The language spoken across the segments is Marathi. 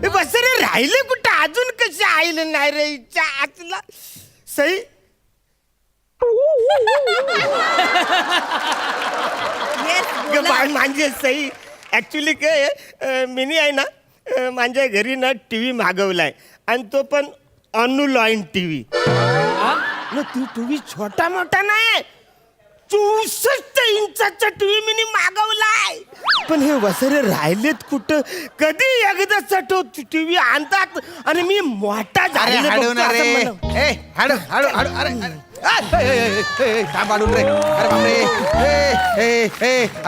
बस रे, राहिले कुठं अजून कसे आईल नाही रे इच्छा आतला सई. म्हणजे सई ऍक्च्युली काय मिनी आहे ना, माझ्या घरी ना टीव्ही मागवलाय आणि तो पण अनुलॉइन टीव्ही. तू टीव्ही छोटा मोठा नाही, 64 इंचाचा टीव्ही मिनी मागवलाय. पण हे वसरे राहिलेत कुठं, कधी एकदाचा तो टीव्ही आणतात आणि मी मोठा अरे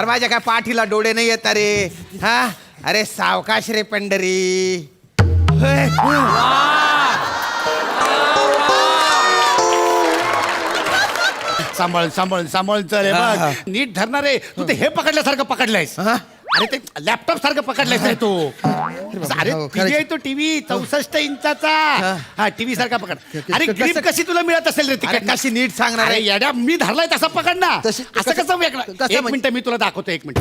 माझ्या काय पाठीला डोळे नाही येत रे. हा अरे सावकाश रे पंढरी. सांभाळ सांभाळ सांभाळ चल बघ नीट धरणार आहे तू. ते हे पकडल्यासारखं पकडलायस. अरे ते लॅपटॉप सारखं पकडलायस रे तू. अरे टीव्ही आहे तो टीव्ही 64 इंचाचा. हा टीव्ही सारखा पकड. अरे ग्रीप कशी तुला मिळत असेल रे तिकडे. कशी नीट सांगणार अरे येड्या मी धरलाय तसा पकड ना. असं कसं वेगळं. एक मिनिट मी तुला दाखवतो. एक मिनिट.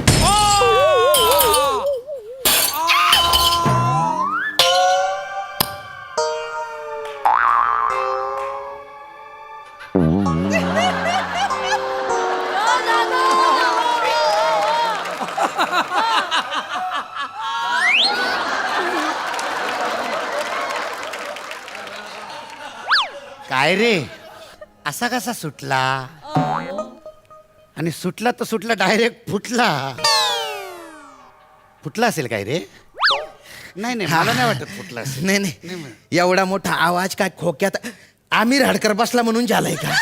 काय रे असा कसा सुटला. आणि सुटला तर सुटला डायरेक्ट फुटला. फुटला असेल काय रे. नाही नाही मला नाही वाटत फुटला असेल. नाही नाही एवढा मोठा आवाज काय खोक्यात आमिर हडकर बसला म्हणून झालाय का.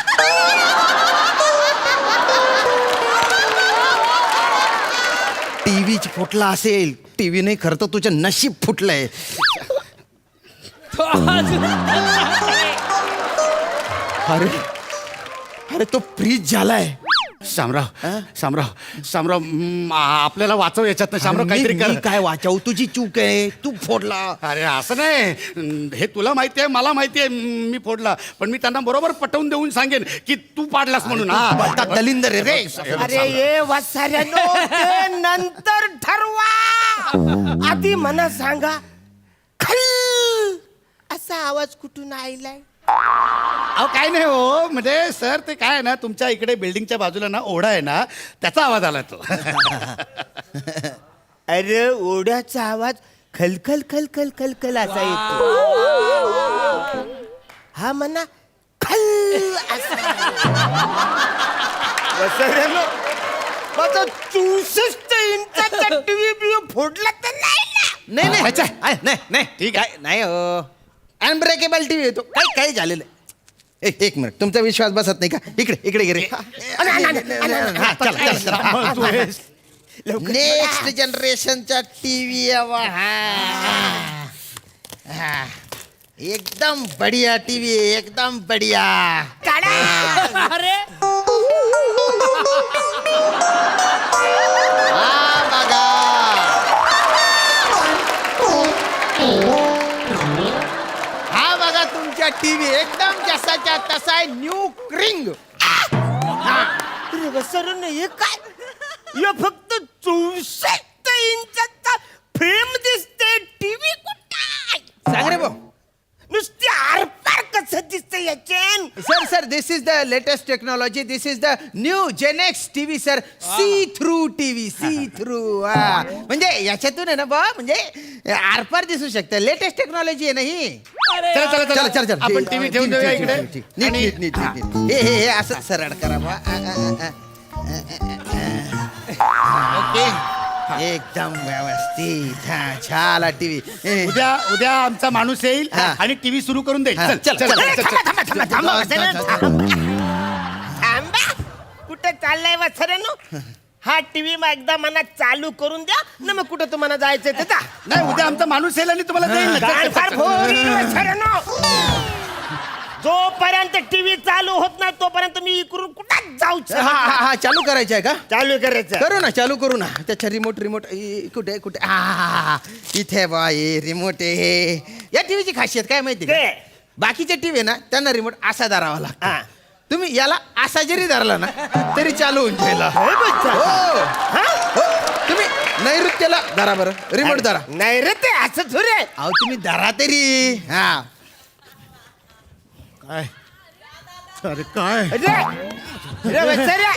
टीव्ही फुटला असेल. टीव्ही नाही खरं तर तुझं नशीब फुटलंय. अरे अरे तो फ्रीज झालाय. शामराव आपल्याला वाचव याच्यात. शामराव काहीतरी कर. काय वाचव, तुझी चूक आहे, तू फोडला. अरे असं नाही, हे तुला माहिती आहे मला माहिती आहे मी फोडला. पण मी त्यांना बरोबर पटवून देऊन सांगेन की तू पाडलास म्हणून. हा दलिंदर रे. अरे ये वासाऱ्यानो, ते नंतर ठरवा. आधी मला सांगा खल असा आवाज कुठून आलाय. अहो काय नाही हो, म्हणजे सर ते काय आहे ना, तुमच्या इकडे बिल्डिंगच्या बाजूला ना ओढा आहे ना, त्याचा आवाज आला तो. अरे ओढ्याचा आवाज खलखल खलखल खलखल असा येतो. हा म्हणा खल असा. माझा 64 इंचाचा टीव्ही फोडला तर नाही ना. नाही ठीक आहे. नाही हो, अनब्रेकेबल टीव्ही येतो. काय झालेलं. एक मिनिट, तुमचा विश्वास बसत नाही का. इकडे गे रे. नेक्स्ट जनरेशनचा टीव्ही एकदम बढिया टीव्ही, एकदम बढिया. अरे बघा हा बघा तुमच्या टीव्ही एकदम जसाच्या तसा आहे. न्यू क्रिंग. सर हे काय, हे फक्त 64 इंचाचा फ्रेम दिसते. टीव्ही कुठं सांग रे भाऊ. नुसती आरपार कसं दिसते याचेन. Sir this is the latest technology. This is the new GenX TV sir. See through TV. See through. म्हणजे याच्यातून आहे ना बा, म्हणजे आरपार दिसू शकतं. लेटेस्ट टेक्नॉलॉजी आहे नाही. चला आपण टीव्ही ठेवून देऊया इकडे. नीट हे असं सरळ करा बा. ओके एकदम व्यवस्थित. छान टीव्ही. उद्या आमचा माणूस येईल आणि टीव्ही सुरू करून देईल. कुठे चाललाय वासऱ्यानो. हा टीव्ही मग एकदा मला चालू करून द्या ना, मग कुठं तुम्हाला जायचंय ते जा. नाही उद्या आमचा माणूस येईल आणि तुम्हाला देईल. जोपर्यंत टीव्ही चालू होत नाही तोपर्यंत मी इकडून कुठं जाऊ. हा चालू करायचं आहे का. चालू करायचं. करू ना, चालू करू ना. त्याच्या रिमोट कुठे हा इथे बा. हे रिमोट आहे. या टीव्हीची खासियत काय माहिती का. बाकीचे टीव्ही ना त्यांना रिमोट असा धरावा लागतो. तुम्ही याला असा जरी धरला ना तरी चालू होऊन गेला हे बच्चा. हो तुम्ही नैऋत्याला धरा बरं रिमोट धरा नाही रे ते असं थोडे अहो तुम्ही धरा तरी हा काय अरे काय अरे अरे वत्सऱ्या.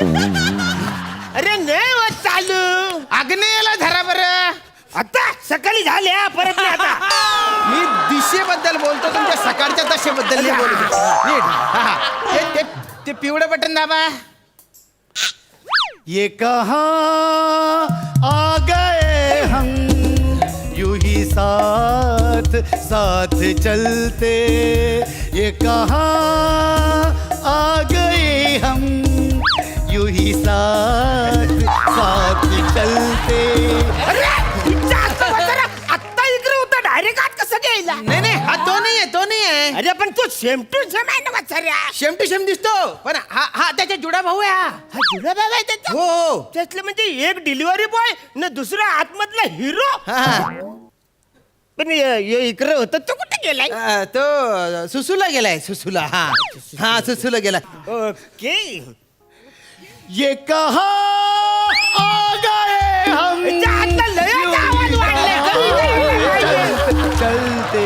अरे नाही होत चालू. आग्नेयाला धरा बरं आता सकाळी झाल्या परत नाही आता. मी दिशेबद्दल बोलतो तुमच्या सकाळच्या दशेबद्दल नाही बोलतो नीट. हा. ते पिवळं बटन दाबा ये कहाँ आ गए हम यूं ही साथ साथ चलते ये कहाँ आ गए हम यूं ही साथ साथ चलते अरे इच्छा असतं वत्सऱ्या. आत्ता इकडे होता डायरेक्ट आत कसं घ्यायला. नाही हा तो नाही आहे अरे पण तू सेम टू सेम आहे ना वत्सऱ्या. शेम टू शेम दिसतो पण हा त्याच्या जुडा भाऊ आहे हा. हा जुळा बाबा आहे त्याचा. हो त्यातलं म्हणजे एक डिलिव्हरी बॉय न दुसरा आतमधला हिरो. हा पण इकडे होता तो कुठे गेलाय. तो सुसूला गेलाय सुसूला हा सुसूला गेलाय ओके. ये कहाँ आ गए हम त्या आता लयच आवाज वाढलाय. चलते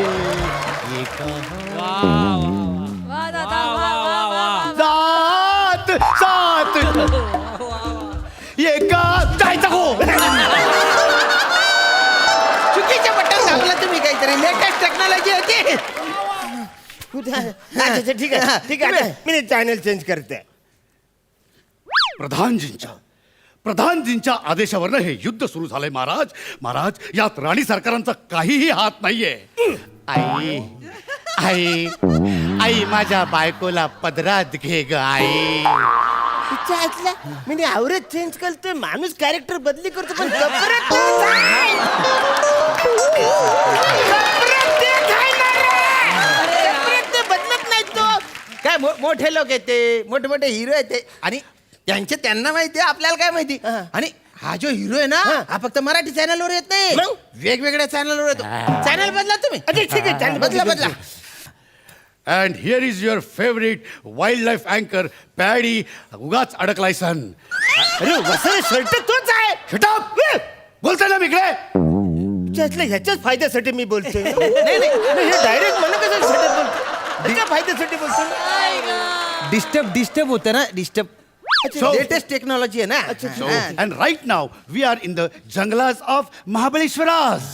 ये कहाँ वा दादा वा वा वा साथ साथ ये का जायचं हो चुकीच्या बटन दाबला तुम्ही काहीतरी लेटेस्ट टेक्नॉलॉजी होती अच्छा, ठीक आहे ठीक आहे आता मी चॅनल चेंज करते. प्रधानजींच्या आदेशावरनं हे युद्ध सुरू झालंय महाराज. महाराज यात राणी सरकारांचा काहीही हात नाहीये. आई आई आई माझ्या बायकोला पदरात घे ग आई. तिच्या आतला म्हणजे आवरत चेंज करतोय माणूस कॅरेक्टर बदली करतो पण कपड्यात तोच आहे. कपड्यात तेच आहे ना रे. कपड्यात ते बदलत नाही तो. काय मोठे लोक आहेत ते मोठे मोठे हिरो आहेत ते आणि त्यांना माहिती आहे आपल्याला काय माहिती आणि हा जो हिरो आहे ना हा फक्त मराठी चॅनलवर येत नाही मग? वेगवेगळ्या चॅनलवर येतो चॅनल बदला तुम्ही अच्छा ठीक आहे channel बदला and here is your favourite wild life अँकर पॅडी उगाच अडकलाय सन. अरे वसरे शर्ट तोच आहे. शटअप बोलताय ना इकडे. त्यातल्या ह्याच्याच फायद्यासाठी मी बोलतोय. नाही नाही हे डायरेक्ट मला कसं शर्ट बोलतो. त्याच्या फायद्यासाठी बोलतो. डिस्टर्ब होतं ना डिस्टर्ब So- लेटेस्ट टेक्नॉलॉजी आहे ना So, and right now we are in the junglas of Mahabaleshwaras.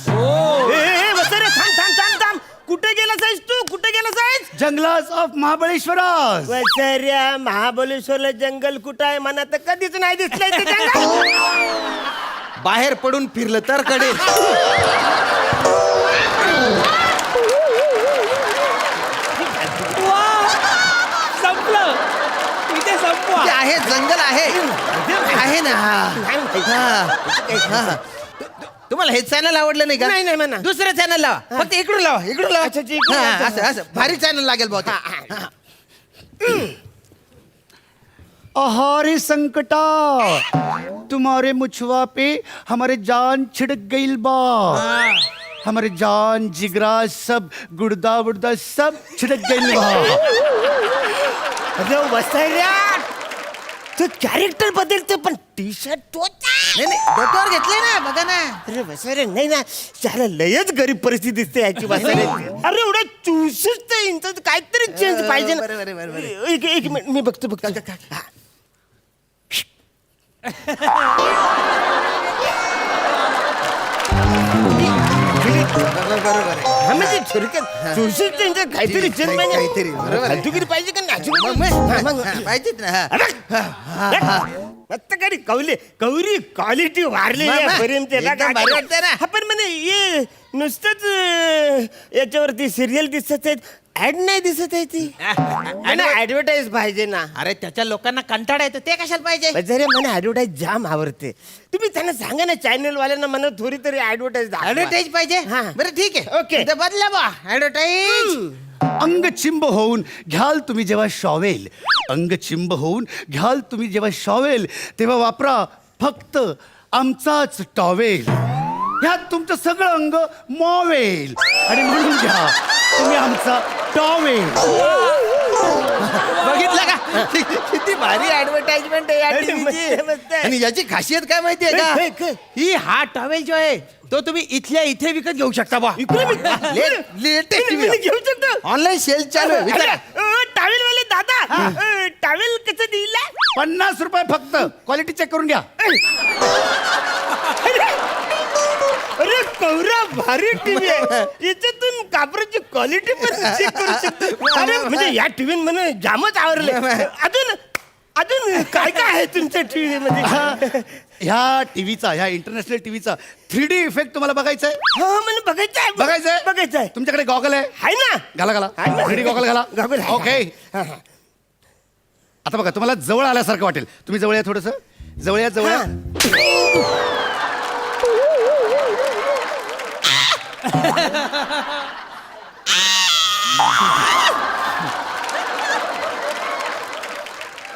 वसरे थांब कुठे गेला साईस तू कुठे गेला साईस. Junglas of Mahabaleshwaras. वसर्या महाबळेश्वरला जंगल कुठं आहे मला तर कधीच नाही दिसलंय ते जंगल. बाहेर पडून फिरलं तर कडे संपलं इथे संपवा. ते आहे जंगल आहे ना नाही माहिती. हा. तुम्हाला हे चॅनल आवडलं नाही का नाही, नाही म्हणा. दुसरं चॅनल लावा फक्त इकडून लावा अच्छा, जी, इकडून हा, लावतो. असं असं भारी चॅनल लागेल बहुतेक. अहारे संकटा तुम्हारे मुछवा पे हमारे जान छिड़क गइल बा. हमारे जान जिगरा सब गुर्दा वुर्दा सब छिड़क गइल बा. अरे वसर्या तू कॅरेक्टर बदलतो पण टी शर्ट तोच आहे. नाही डोक्यावर घेतले ना बघा ना अरे वसरे नाही ना त्याला लयच गरीब परिस्थिती दिसते याची वसरे. अरे एवढं 64 इंच काहीतरी चेंज पाहिजे ना. बरं. एक मिनिट मी बघतो हा. बरोबर आहे. हा म्हणजे थोडक्यात 64 इंच काहीतरी चेंज काहीतरी, पाहिजे. बरोबर आहे. फालतूगिरी पाहिजे का मग पाहिजेत ना हा. मस्त करी कौरी क्वालिटी वारली मग, मग. पर्यंत एकदम भारी वाटतंय ना. हा पण म्हणे ये नुसतंच याच्यावरती सिरियल दिसत आहेत ऍड नाही दिसत आहे ती ऍडव्हर्टाईज पाहिजे ना. अरे त्याच्या लोकांना कंटाळा येतो ते कशाला पाहिजे जरे मला ऍडव्हर्टाईज जाम आवडते. तुम्ही त्यांना सांगा ना चॅनल वाल्यांना मला थोडी तरी ऍडव्हर्टाईज ऍडव्हर्टाईज पाहिजे हा. बरं ठीक आहे ओके. तर बदला बा ऍडव्हर्टाईज अंग चिंब होऊन घ्याल तुम्ही जेव्हा शॉवेल. अंग चिंब होऊन घ्याल तुम्ही जेव्हा शॉवेल तेव्हा वापरा फक्त आमचाच टॉवेल. ह्यात तुमचं सगळं अंग मॉवेल आणि म्हणून घ्या तुम्ही आमचा टॉवेल. बघितलं का किती भारी ऍडव्हर्टाइजमेंट आहे या अरे, टीव्हीची मस्त, मस्त आहे. आणि याची खासियत काय माहितीये काय, का काय? ही हा टॉवेल जो आहे तो तुम्ही इथल्या इथे विकत घेऊ शकता बा लेटेस्ट मी घेऊ शकतो ऑनलाईन सेल चालू आहे विचारा. टावेल वाले दादा टावेल कसं दिला 50 रुपये फक्त क्वालिटी चेक करून घ्या. अरे कौरा भारी टीव्ही आहे याच्यातून कापडाची क्वालिटी पण चेक करू शकतो अरे म्हणजे या टीव्ही मला जामच आवडले अजून अजून काय काय आहे तुमच्या टीव्ही मध्ये ह्या टीव्हीचा ह्या इंटरनॅशनल टीव्हीचा 3D इफेक्ट तुम्हाला बघायचा आहे? हा मला बघायचं आहे बघायचं आहे तुमच्याकडे गॉगल आहे? आहे ना घाला घाला आहे ना. 3D गॉगल घाला. गॉगल आहे. ओके. हा, हा. आता बघा तुम्हाला जवळ आल्यासारखं वाटेल. तुम्ही जवळ या थोडस जवळ या जवळ या.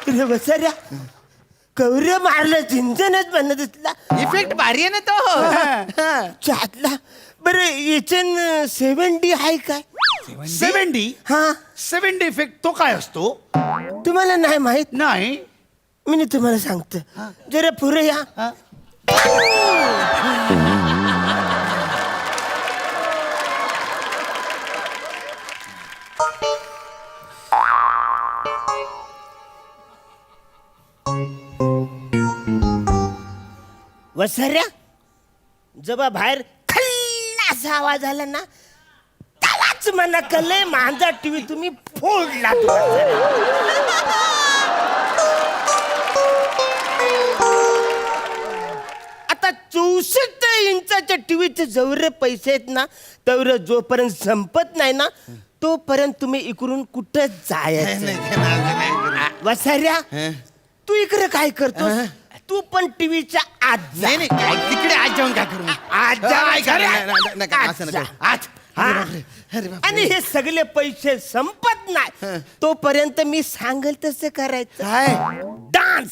अरे बसाऱ्या कौर्य मारलं झिंजनच बनत दिसला इफेक्ट भारी आहे ना तो चातला बरं याच्यान 7D आहे काय 7D हा 7D इफेक्ट तो काय असतो? तुम्हाला नाही माहित नाही. मी तुम्हाला सांगतो जरा पुढे या हा. वसाऱ्या जेव्हा बाहेर खल्ला असा आवाज आला ना त्यालाच मला कळलंय माझा टीव्ही तुम्ही फोडला तो वसाऱ्या. आता 64 इंचाच्या टीव्हीचे जेवढे पैसे आहेत ना तेवढे जोपर्यंत संपत नाही ना तोपर्यंत तुम्ही इकडून कुठं जायचं वसाऱ्या तू इकडे काय करतो तू पण टीव्हीच्या आत जा. नाही नाही तिकडे आज जाऊन काय करू आज जा, नाही, खरं आहे. नाही, नाही, नाही, आज असं जा. नका. आज. हा. अरे बापरे. आणि हे सगळे पैसे संपत नाही तोपर्यंत मी सांगेल तसं करायचं काय डान्स